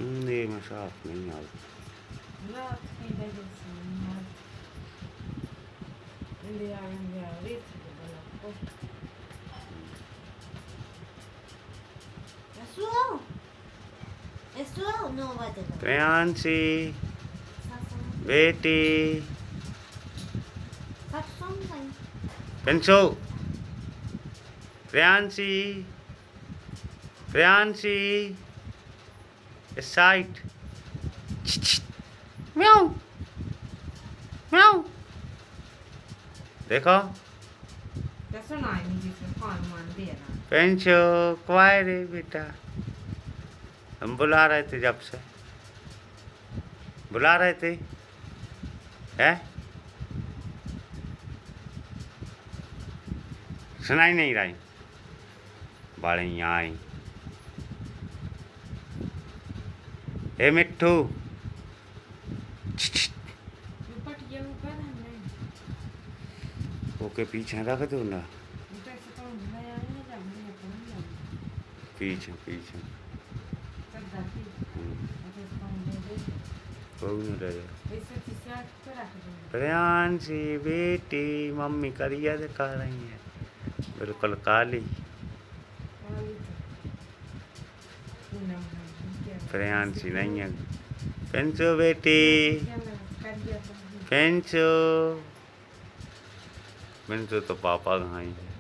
ये मैं साफ नहीं आ रात की वजह से यार इंडिया इंडिया रेत को eso no va a tener Priyanshi बेटी पेंसो प्रियांशी प्रियांशी इस साइड म्याऊ म्याऊ देखो कैसे ना नहीं जिसमें कौन मान दिया ना पेंसो क्वाय रे बेटा हम बुला रहे थे जब से बुला रहे थे हैं सुनाई नहीं रही बड़े यहाँ आई ए मिट्टू ओके पीछे रख दो ना पीछे पीछे कोई नहीं रहे प्रियांशी बेटी मम्मी करिया दिखा रही है बिल्कुल काली प्रियांशी नहीं है पेंसो बेटी पेंसो पेंसो तो पापा कहाँ है